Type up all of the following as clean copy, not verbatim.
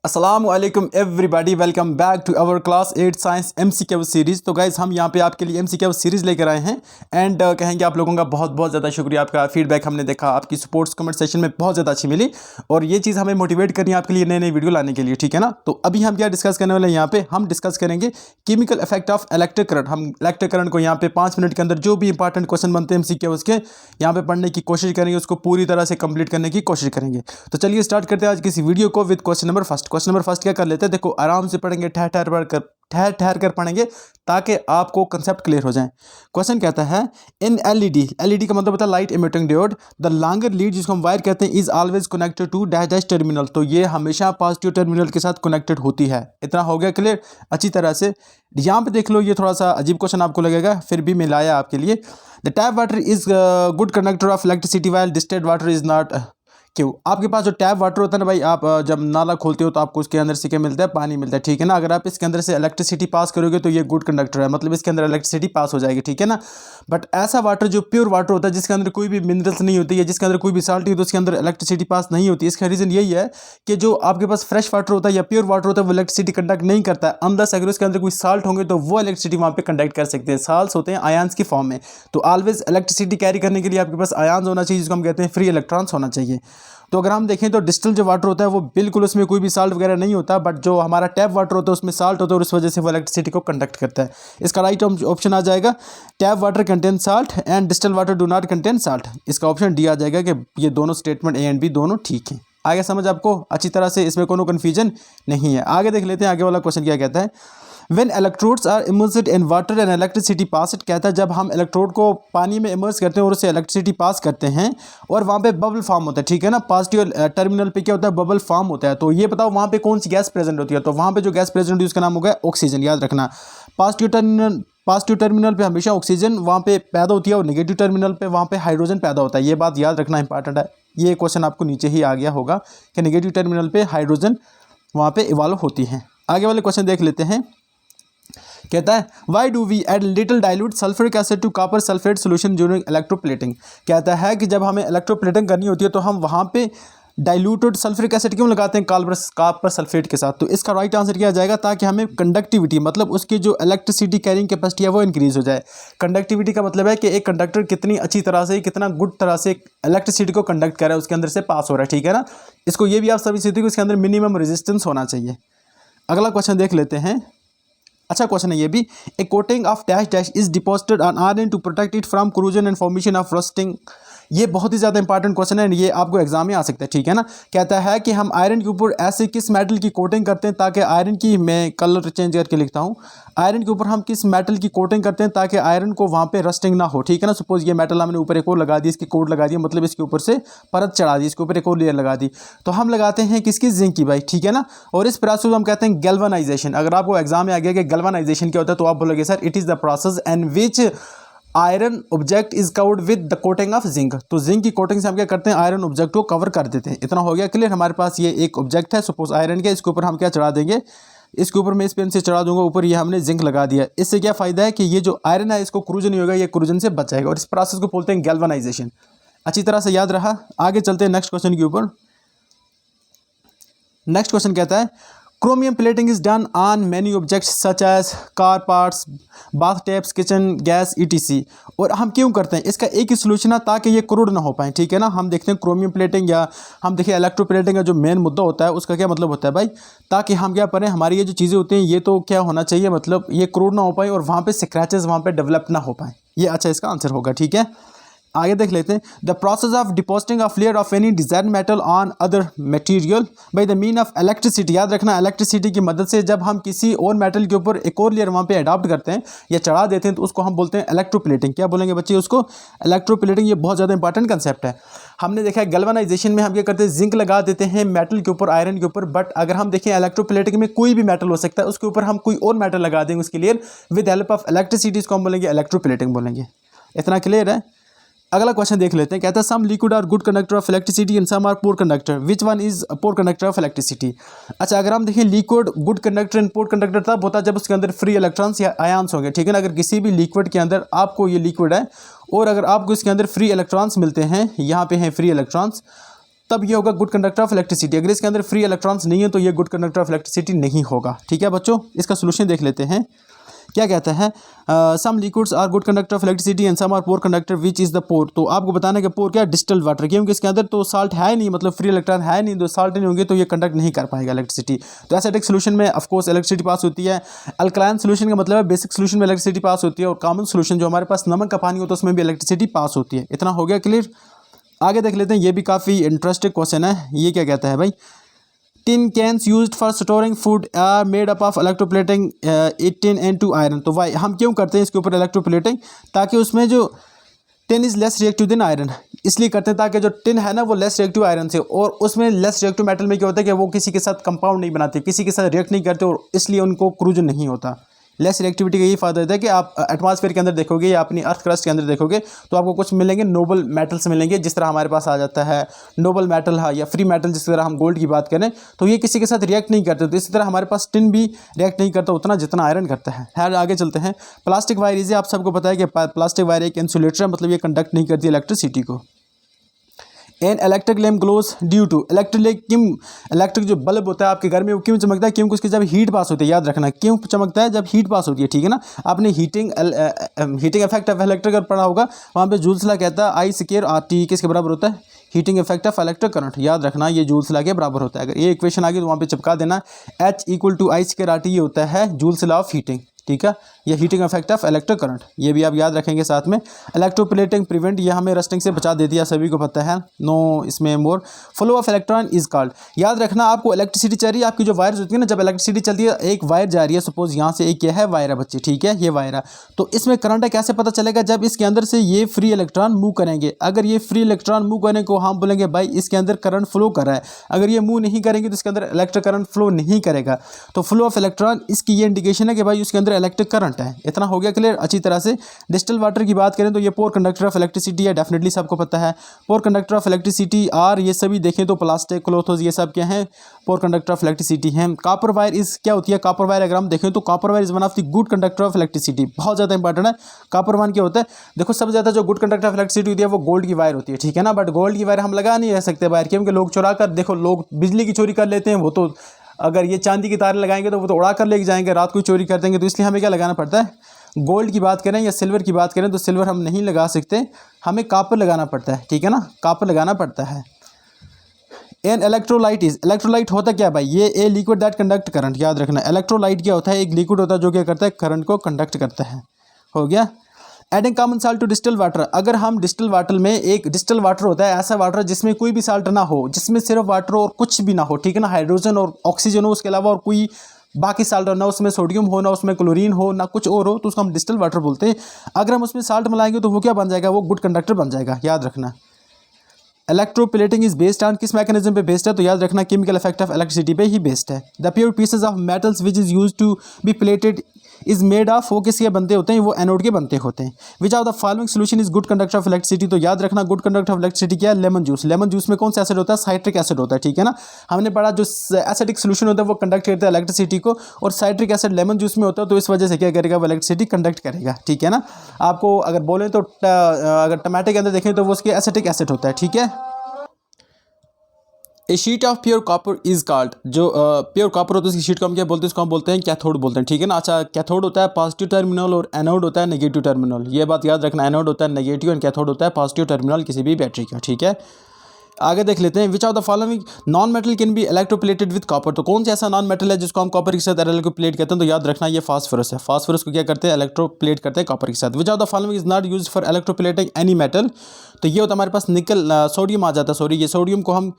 अस्सलामुअलैकुम everybody, welcome back to our class 8 science MCQ series. तो guys हम यहाँ पे आपके लिए एमसीक्यू सीरीज़ लेकर आए हैं एंड कहेंगे आप लोगों का बहुत बहुत ज़्यादा शुक्रिया। आपका फीडबैक हमने देखा, आपकी सपोर्ट्स कमेंट सेशन में बहुत ज़्यादा अच्छी मिली और ये चीज़ हमें मोटिवेट करनी है आपके लिए नई नई वीडियो लाने के लिए, ठीक है ना। तो अभी हम क्या डिस्कस करने वाले हैं, यहाँ पे हम डिस्कस करेंगे chemical effect of electric current. हम इलेक्ट्रिक करंट को यहाँ पे 5 मिनट के अंदर जो भी इंपॉर्टेंट क्वेश्चन बनते हैं एमसीक्यू उसके यहाँ पे पढ़ने की कोशिश करेंगे, उसको पूरी तरह से कंप्लीट करने की कोशिश करेंगे। तो चलिए स्टार्ट करते हैं आज की इस वीडियो को with question number first. Question number first क्या कर लेते हैं, देखो आराम से पढ़ेंगे, ठहर कर पढ़ेंगे ताकि आपको कंसेप्ट क्लियर हो जाए। क्वेश्चन कहता है इन एलईडी का मतलब होता है light emitting diode, the longer lead जिसको हम वायर कहते हैं is always connected to dash dash terminal. तो ये हमेशा पॉजिटिव टर्मिनल के साथ कनेक्टेड होती है। इतना हो गया क्लियर अच्छी तरह से। यहाँ पे देख लो, ये थोड़ा सा अजीब क्वेश्चन आपको लगेगा, फिर भी मैं लाया आपके लिए। The tap water is good conductor of electricity while distilled water is not. क्यों? आपके पास जो टैप वाटर होता है ना भाई, आप जब नाला खोलते हो तो आपको उसके अंदर से क्या मिलता है, पानी मिलता है, ठीक है ना। अगर आप इसके अंदर से इलेक्ट्रिसिटी पास करोगे तो ये गुड कंडक्टर है, मतलब इसके अंदर इलेक्ट्रिसिटी पास हो जाएगी, ठीक है ना। बट ऐसा वाटर जो प्योर वाटर होता है, जिसके अंदर कोई भी मिनरल्स नहीं होती है, जिसके अंदर कोई भी साल्ट नहीं होती, उसके अंदर इलेक्ट्रिसिटी पास नहीं होती। इसका रीज़न यही है कि जो आपके पास फ्रेश वाटर होता है या प्योर वाटर होता है वो इलेक्ट्रिसिटी कंडक्ट नहीं करता है, अनलेस अगर उसके अंदर कोई साल्ट होंगे तो वो इलेक्ट्रिसिटी वहाँ पे कंडक्ट कर सकते हैं। साल्ट्स होते हैं आयंस की फॉर्म में। तो ऑलवेज इलेक्ट्रिसिटी कैरी करने के लिए आपके पास आयंस होना चाहिए, जिसको हम कहते हैं फ्री इलेक्ट्रॉन्स होना चाहिए। तो अगर हम देखें तो डिस्टिल जो वाटर होता है वो बिल्कुल उसमें कोई भी साल्ट वगैरह नहीं होता, बट जो हमारा टैप वाटर होता है उसमें साल्ट होता है और उस वजह से वो इलेक्ट्रिसिटी को कंडक्ट करता है। इसका राइट ऑप्शन आ जाएगा tap water contain salt and distil water do not contain salt. इसका ऑप्शन डी आ जाएगा कि ये दोनों स्टेटमेंट ए एंड बी दोनों ठीक हैं। आगे समझ आपको अच्छी तरह से, इसमें कोनो कन्फ्यूजन नहीं है। आगे देख लेते हैं आगे वाला क्वेश्चन क्या कहता है। When electrodes are immersed in water and electricity pass it, कहता है जब हम इलेक्ट्रोड को पानी में इमर्स करते हैं और उससे इलेक्ट्रिसिटी पास करते हैं और वहाँ पे बबल फॉर्म होता है, ठीक है ना। पॉजिटिव टर्मिनल पे क्या होता है, बबल फॉर्म होता है। तो ये बताओ वहाँ पे कौन सी गैस प्रेजेंट होती है। तो वहाँ पे जो गैस प्रेजेंट होती है उसका नाम होगा ऑक्सीजन, याद रखना। पॉजिटिव टर्मिनल पे हमेशा ऑक्सीजन वहाँ पे पैदा होती है और नेगेटिव टर्मिनल पे वहाँ पे हाइड्रोजन पैदा होता है। ये बात याद रखना इंपॉर्टेंट है। ये क्वेश्चन आपको नीचे ही आ गया होगा कि नेगेटिव टर्मिनल पे हाइड्रोजन वहाँ पे इवॉल्व होती है। आगे वाले क्वेश्चन देख लेते हैं। कहता है why do we add little dilute sulphuric acid to copper sulphate solution during electroplating. कहता है कि जब हमें इलेक्ट्रोप्लेटिंग करनी होती है तो हम वहाँ पे डाइल्यूटेड सल्फ्यूरिक एसिड क्यों लगाते हैं कॉपर सल्फेट के साथ। तो इसका राइट आंसर क्या आ जाएगा, ताकि हमें कंडक्टिविटी मतलब उसकी जो इलेक्ट्रिसिटी कैरिंग कैपेसिटी है वो इंक्रीज हो जाए। कंडक्टिविटी का मतलब है कि एक कंडक्टर कितनी अच्छी तरह से, कितना गुड तरह से इलेक्ट्रिसिटी को कंडक्ट कर रहा है, उसके अंदर से पास हो रहा है, ठीक है ना। इसको ये भी आप सभी सीखते हो कि उसके अंदर मिनिमम रेजिस्टेंस होना चाहिए। अगला क्वेश्चन देख लेते हैं। अच्छा क्वेश्चन है ये भी। A coating of dash dash is deposited on iron to protect it from corrosion and formation of rusting. ये बहुत ही ज़्यादा इंपॉर्टेंट क्वेश्चन है, ये आपको एग्जाम में आ सकता है, ठीक है ना। कहता है कि हम आयरन के ऊपर ऐसे किस मेटल की कोटिंग करते हैं ताकि आयरन की, मैं कलर चेंज करके लिखता हूँ, आयरन के ऊपर हम किस मेटल की कोटिंग करते हैं ताकि आयरन को वहाँ पे रस्टिंग ना हो, ठीक है ना। सपोज ये मेटल हमने ऊपर एक और लगा दी, इसकी कोट लगा दी, मतलब इसके ऊपर से परत चढ़ा दी, इसके ऊपर एक और लेयर लगा दी। तो हम लगाते हैं किसकी, जिंक की भाई, ठीक है ना। और इस प्रोसेस को हम कहते हैं गैल्वेनाइजेशन। अगर आपको एग्जाम में आ गया कि गैल्वेनाइजेशन क्या होता है तो आप बोलोगे sir it is the process and which iron object is covered with the coating of zinc. तो जिंक की कोटिंग से हम क्या करते हैं, आयरन ऑब्जेक्ट को कवर कर देते हैं। इतना हो गया क्लियर। हमारे पास ये एक ऑब्जेक्ट है सपोज आयरन के, इसके ऊपर हम क्या चढ़ा देंगे, इसके ऊपर मैं इस पेन से चढ़ा दूंगा, ऊपर ये हमने जिंक लगा दिया। इससे क्या फायदा है कि ये जो आयरन है इसको क्रूजन नहीं होगा, ये क्रूजन से बच जाएगा और इस प्रोसेस को बोलते हैं गैल्वेनाइजेशन। अच्छी तरह से याद रहा। आगे चलते हैं नेक्स्ट क्वेश्चन के ऊपर। नेक्स्ट क्वेश्चन कहता है chromium plating is done on many objects such as car parts, bath taps, kitchen gas ETC। और हम क्यों करते हैं, इसका एक ही सोल्यूशन है ताकि ये क्रूड ना हो पाए, ठीक है ना। हम देखते हैं क्रोमियम प्लेटिंग या हम देखिए इलेक्ट्रोप्लेटिंग का जो मेन मुद्दा होता है उसका क्या मतलब होता है भाई, ताकि हम क्या करें, हमारी ये जो चीज़ें होती हैं ये तो क्या होना चाहिए, मतलब ये क्रूड ना हो पाए और वहाँ पर स्क्रैचेस वहाँ पर डेवलप ना हो पाए। ये अच्छा इसका आंसर होगा, ठीक है। आगे देख लेते हैं। The process of depositing of layer of any desired metal on other material by the mean of electricity. याद रखना इलेक्ट्रिसिटी की मदद से जब हम किसी और मेटल के ऊपर एक और लेयर वहाँ पे अडॉप्ट करते हैं या चढ़ा देते हैं तो उसको हम बोलते हैं इलेक्ट्रोप्लेटिंग। क्या बोलेंगे बच्चे उसको, इलेक्ट्रोप्लेटिंग। ये बहुत ज़्यादा इंपॉर्टेंट कंसेप्ट है। हमने देखा है गैल्वेनाइजेशन में हम क्या करते हैं, जिंक लगा देते हैं मेटल के ऊपर, आयरन के ऊपर। बट अगर हम देखें इलेक्ट्रोप्लेटिंग में कोई भी मेटल हो सकता है, उसके ऊपर हम कोई और मेटल लगा देंगे उसके लिए विद हेल्प ऑफ इलेक्ट्रिसिटी, इसको हम बोलेंगे इलेक्ट्रोप्लेटिंग बोलेंगे। इतना क्लियर है। अगला क्वेश्चन देख लेते हैं। कहता है some liquid are good conductor of electricity and some are poor conductor, which one is poor conductor of electricity. अच्छा अगर हम देखें liquid good conductor and poor conductor तब होता है जब उसके अंदर फ्री इलेक्ट्रॉन्स या आयंस होंगे, ठीक है ना। अगर किसी भी लिक्विड के अंदर आपको, ये लिक्विड है और अगर आपको इसके अंदर फ्री इलेक्ट्रॉन्स मिलते हैं, यहाँ पे हैं फ्री इलेक्ट्रॉन्स, तब ये होगा गुड कंडक्टर ऑफ इलेक्ट्रिसिटी। अगर इसके अंदर फ्री इलेक्ट्रॉन्स नहीं है तो ये गुड कंडक्टर ऑफ इलेक्ट्रिसिटी नहीं होगा। ठीक है बच्चों, इसका सोल्यूशन देख लेते हैं। क्या कहता है, some liquids are good conductor of electricity and some are poor conductor, which is the poor. तो आपको बताना है कि पोर क्या है, डिस्टिल्ड वाटर, क्योंकि इसके अंदर तो साल्ट है नहीं, मतलब फ्री इलेक्ट्रॉन है नहीं, तो साल्ट नहीं होंगे तो ये कंडक्ट नहीं कर पाएगा इलेक्ट्रिसिटी। तो एसिडिक सोल्यूशन में ऑफकोर्स इलेक्ट्रिसिटी पास होती है। अल्कलाइन सोल्यूशन का मतलब है बेसिक सोल्यूशन में इलेक्ट्रिसिटी पास होती है, और कॉमन सोल्यूशन जो हमारे पास नमक का पानी होता है उसमें भी इलेक्ट्रिसिटी पास होती है। इतना हो गया क्लियर। आगे देख लेते हैं, ये भी काफ़ी इंटरेस्टिंग क्वेश्चन है। ये क्या कहता है भाई, tin cans used for storing food are made up of electroplating tin and to iron. तो भाई हम क्यों करते हैं इसके ऊपर इलेक्ट्रोप्लेटिंग, ताकि उसमें जो tin is less reactive than iron, इसलिए करते हैं ताकि जो टिन है ना वो लेस रिएक्टिव आयरन से, और उसमें लेस रिएक्टिव मेटल में क्या होता है कि वो किसी के साथ कंपाउंड नहीं बनाते, किसी के साथ रिएक्ट नहीं करते, और इसलिए उनको क्रूजन नहीं होता। लेस रिएक्टिविटी का यही फ़ायदा होता है कि आप एटमॉस्फेयर के अंदर देखोगे या अपनी अर्थ क्रस्ट के अंदर देखोगे तो आपको कुछ मिलेंगे नोबल मेटल्स मिलेंगे, जिस तरह हमारे पास आ जाता है नोबल मेटल है या फ्री मेटल, जिस तरह हम गोल्ड की बात करें तो ये किसी के साथ रिएक्ट नहीं करते। तो इसी तरह हमारे पास टिन भी रिएक्ट नहीं करता उतना जितना आयरन करता है। खैर आगे चलते हैं। प्लास्टिक वायर इसे आप सबको पता है कि प्लास्टिक वायर एक इंसुलेटर है, मतलब ये कंडक्ट नहीं करती इलेक्ट्रिसिटी को। An electric lamp glows due to electric जो बल्ब होता है आपके घर में वो क्यों चमकता है, क्योंकि उसकी जब हीट पास होती है, याद रखना क्यों चमकता है, जब हीट पास होती है। ठीक है ना, आपने हीटिंग इफेक्ट ऑफ इलेक्ट्रिक पढ़ा होगा, वहाँ पे जूल्स लॉ कहता है आई स्क्वायर आर टी किसके बराबर होता है, heating effect of electric current. याद रखना ये जूल्स लॉ के बराबर होता है। अगर ये इक्वेशन आ गई तो वहाँ पे चिपका देना, H equal to I square R T, ये होता है जूल्स लॉ ऑफ हीटिंग। ठीक है, ये heating effect of electric current, ये भी आप याद रखेंगे साथ में। इलेक्ट्रोप्लेटिंग प्रिवेंट, ये हमें रस्टिंग से बचा देती है, सभी को पता है, नो इसमें more. Flow of electron is called, याद रखना आपको इलेक्ट्रिसिटी चल रही है, आपकी जो वायर्स होती है ना, जब इलेक्ट्रिसिटी चलती है एक वायर जा रही है, सपोज यहाँ से एक क्या है वायर है बच्चे, ठीक है ये वायर है, तो इसमें करंट है, कैसे पता चलेगा, जब इसके अंदर से ये फ्री इलेक्ट्रॉन मूव करेंगे। अगर ये फ्री इलेक्ट्रॉन मूव करने को हम बोलेंगे भाई इसके अंदर करंट फ्लो कर रहा है, अगर ये मूव नहीं करेंगे तो इसके अंदर इलेक्ट्रिक करंट फ्लो नहीं करेगा। तो फ्लो ऑफ इलेक्ट्रॉन इसकी ये इंडिकेशन है कि भाई उसके अंदर इलेक्ट्रिक करंट है। इतना हो गया क्लियर अच्छी तरह से। डिस्टिल वाटर की बात करें तो ये पोर कंडक्टर ऑफ इलेक्ट्रिसिटी है, डेफिनेटली सबको पता है। पोर कंडक्टर ऑफ इलेक्ट्रिसिटी आर, ये सभी देखें तो प्लास्टिक क्लोथोस ये सब क्या हैं, पोर कंडक्टर ऑफ इलेक्ट्रिसिटी हैं। कॉपर वायर इज क्या होती है, कॉपर वायर अगर हम देखें तो copper wire is one of the good conductor of electricity, बहुत ज़्यादा इंपॉर्टेंट है। कॉपर वायर क्या होता है, देखो सबसे ज़्यादा जो गुड कंडक्टर ऑफ इलेक्ट्रिसिटी होती है वो गोल्ड की वायर होती है, ठीक है ना, बट गोल्ड की वायर हम लगा नहीं रह सकते वायर, क्योंकि लोग चुरा कर, देखो लोग बिजली की चोरी कर लेते हैं, वो तो अगर ये चांदी की तार लगाएंगे तो वो तो उड़ा कर लेके जाएंगे, रात को चोरी कर देंगे, तो इसलिए हमें क्या लगाना पड़ता है, गोल्ड की बात करें या सिल्वर की बात करें तो सिल्वर हम नहीं लगा सकते, हमें कॉपर लगाना पड़ता है, ठीक है ना, कॉपर लगाना पड़ता है। एन इलेक्ट्रोलाइट इज, इलेक्ट्रोलाइट होता क्या भाई, ये a liquid that conduct current, याद रखना इलेक्ट्रोलाइट क्या होता है, एक लिक्विड होता है जो क्या करता है, करंट को कंडक्ट करता है। हो गया। Adding common salt to distil water, अगर हम डिस्टिल वाटर में, एक डिस्टिल वाटर होता है ऐसा वाटर जिसमें कोई भी साल्ट ना हो, जिसमें सिर्फ वाटर और कुछ भी ना हो, ठीक है ना, हाइड्रोजन और ऑक्सीजन हो, उसके अलावा और कोई बाकी साल्ट हो, ना उसमें सोडियम हो, ना उसमें क्लोरीन हो, ना कुछ और हो, तो उसको हम डिस्टिल वाटर बोलते हैं। अगर हम उसमें साल्ट मिलाएंगे तो वो क्या बन जाएगा, वो गुड कंडक्टर बन जाएगा, याद रखना। इलेक्ट्रोप्लेटिंग इज बेस्ड ऑन किस मैकेनिज्म पे बेस्ड है, तो याद रखना केमिकल इफेक्ट ऑफ इलेक्ट्रिसिटी पे ही बेस्ड है। The pure pieces of metals which is use to be plated is made of, वो किसके बनते होते हैं, वो एनोड के बनते होते हैं। Which of the following solution is good conductor of electricity, तो याद रखना गुड कंडक्टर ऑफ इलेक्ट्रिसिटी क्या है, लेमन जूस। लेमन जूस में कौन सा एसिड होता है, साइट्रिक एसिड होता है, ठीक है ना, हमने पढ़ा जो एसिडिक सोल्यूशन होता है वो कंडक्ट करता है इलेक्ट्रिसिटी को, और साइट्रिक एसिड लेमन जूस में होता है, तो इस वजह से क्या करेगा, वो इलेक्ट्रिसिटी कंडक्ट करेगा, ठीक है ना। आपको अगर बोलें तो अगर टमाटर के अंदर देखें तो वो उसके एसिटिक एसिड होता है, ठीक है। A sheet of pure copper is called, जो प्योर कॉपर होता है उसकी शीट को हम क्या बोलते हैं, उसको हम बोलते हैं कैथोड बोलते हैं, ठीक है ना। अच्छा, कैथोड होता है पॉजिटिव टर्मिनल और एनोड होता है नेगेटिव टर्मिनल, ये बात याद रखना, एनोड होता है नेगेटिव एंड कैथोड होता है पॉजिटिव टर्मिनल किसी भी बैटरी का, ठीक है। आगे देख लेते हैं, which of the following non metal can be electroplated with copper, तो कौन सा ऐसा नॉन मेटल है जिसको हम कॉपर के साथ इलेक्ट्रोप्लेट करते हैं, तो याद रखना ये फास्फोरस है। फास्फोरस को क्या करते हैं, इलेक्ट्रोप्लेट करते हैं कॉपर के साथ। Which of the following is not used for electroplating any metal, तो ये होता है हमारे पास निकल, सोडियम आ जाता है, सॉरी ये सोडियम को हम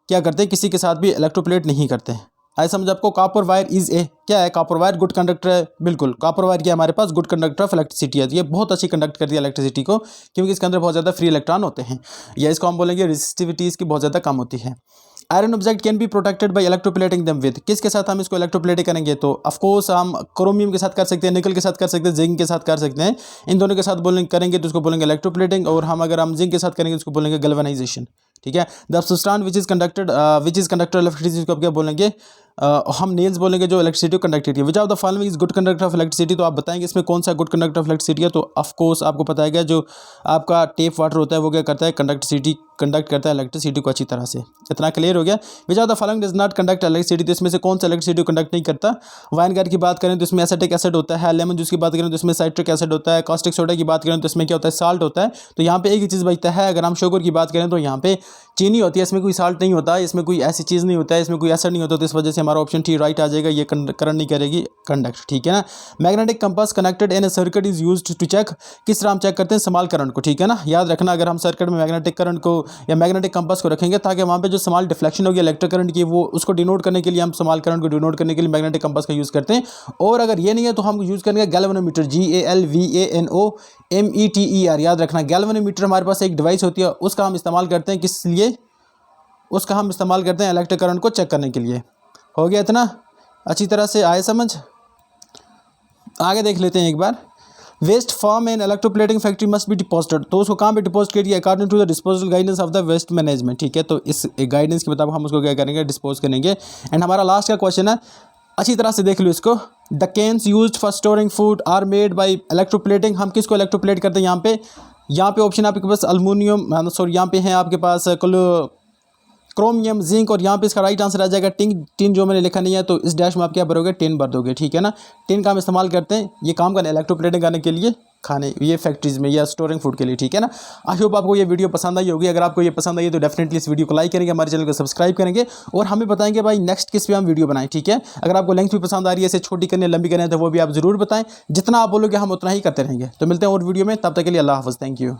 क्या करते हैं, किसी के साथ भी इलेक्ट्रोप्लेट नहीं करते हैं। आई समझ आपको। कॉपर वायर इज ए, क्या है कॉपर वायर, गुड कंडक्टर है, बिल्कुल कॉपर वायर क्या हमारे पास गुड कंडक्टर ऑफ इलेक्ट्रिसिटी है, ये बहुत अच्छी कंडक्ट करती है इलेक्ट्रिसिटी को, क्योंकि इसके अंदर बहुत ज़्यादा फ्री इलेक्ट्रॉन होते हैं, या इसको हम बोलेंगे रेजिस्टिविटी इसकी बहुत ज़्यादा कम होती है। Iron object can be protected by electroplating them with, किसके साथ हम इसको इलेक्ट्रोप्लेट करेंगे, तो ऑफकोर्स हम क्रोमियम के साथ कर सकते हैं, निकल के साथ कर सकते हैं, जिंक के साथ कर सकते हैं, इन दोनों के साथ बोलेंगे करेंगे तो उसको बोलेंगे इलेक्ट्रोप्लेटिंग, और हम अगर हम जिंक के साथ करेंगे तो उसको बोलेंगे गैल्वेनाइजेशन, ठीक है। The substance which is conductor electricity को क्या बोलेंगे, हम नेल्स बोलेंगे जो इलेक्ट्रिसिटी को कंडक्ट करती है। Which of the following is good conductor of electricity, तो आप बताएंगे इसमें कौन सा गुड कंडक्टर ऑफ इलेक्ट्रिसिटी है। तो ऑफ कोर्स आपको पता है जो आपका टेप वाटर होता है वो क्या करता है, कंडक्ट करता है इलेक्ट्रिसिटी को अच्छी तरह से। इतना क्लियर हो गया। Which of the following does not conduct electricity, तो इसमें से कौन सा इलेक्ट्रिसिटी को कंडक्ट नहीं करता। वाइनगार्ड की बात करें तो इसमें एसिटिक एसिड होता है, लेमन जूस की बात करें तो इसमें साइट्रिक एसिड होता है, कास्टिक सोडा की बात करें तो इसमें क्या होता है, साल्ट होता है। तो यहाँ पे एक ही चीज़ बचता है, अगर हम शुगर की बात करें तो यहाँ पे चीनी होती है, इसमें कोई साल्ट नहीं होता, इसमें कोई ऐसी चीज़ नहीं होता है, इसमें कोई एसिड नहीं होता, तो इस वजह से हमारा ऑप्शन टी राइट आ जाएगा। ये करंट नहीं करेगी कंडक्ट, ठीक है ना। Magnetic compass connected in a circuit is used to check, किस तरह हम चेक करते हैं, स्मॉल करंट को, ठीक है ना। याद रखना अगर हम सर्किट में मैग्नेटिक करंट को या मैग्नेटिक कंपास को रखेंगे ताकि वहाँ पे जो स्मॉल डिफ्लेक्शन होगी इलेक्ट्रिक करंट की, वो उसको डिनोट करने के लिए हम स्मॉल करंट को डिनोट करने के लिए मैग्नेटिक कंपास का यूज़ करते हैं। और अगर ये नहीं है तो हम यूज़ करेंगे गैल्वेनोमीटर, GALVANOMETER। याद रखना गैल्वेनोमीटर हमारे पास एक डिवाइस होती है, उसका हम इस्तेमाल करते हैं किस लिए, उसका हम इस्तेमाल करते हैं इलेक्ट्रिक करंट को चेक करने के लिए। हो गया इतना अच्छी तरह से आए समझ। आगे देख लेते हैं एक बार। Waste form and electroplating factory must be deposited, तो उसको कहाँ पे डिपॉजिट करिए, according to the disposal guidance of the waste management, ठीक है। तो इस गाइडेंस के मुताबिक हम उसको क्या करेंगे, डिस्पोज करेंगे। एंड हमारा लास्ट का क्वेश्चन है, अच्छी तरह से देख लो इसको। The cans used for storing food are made by electroplating, हम किसको इलेक्ट्रोप्लेट करते हैं यहाँ पे ऑप्शन आपके पास अल्मोनियम, सॉरी यहाँ पे है आपके पास क्रोमियम, जिंक, और यहाँ पे इसका राइट आंसर आ जाएगा टिन जो मैंने लिखा नहीं है, तो इस डैश में आप क्या भरोगे, टिन भर दोगे, ठीक है ना। टिन का हम इस्तेमाल करते हैं ये काम करने इलेक्ट्रोप्लेटिंग करने के लिए, खाने ये फैक्ट्रीज में या स्टोरिंग फूड के लिए, ठीक है ना। आई होप आपको ये वीडियो पसंद आई होगी। अगर आपको ये पसंद आई तो डेफिनेटली इस वीडियो को लाइक करेंगे, हमारे चैनल को सब्सक्राइब करेंगे और हमें बताएंगे भाई नेक्स्ट किस पे हम वीडियो बनाएं, ठीक है। अगर आपको लेंथ भी पसंद आ रही है, इसे छोटी करने लंबी करने तो वो भी आप ज़रूर बताएं। जितना आप बोलोगे हम उतना ही करते रहेंगे। तो मिलते हैं और वीडियो में, तब तक के लिए अल्लाह हाफ़िज़, थैंक यू।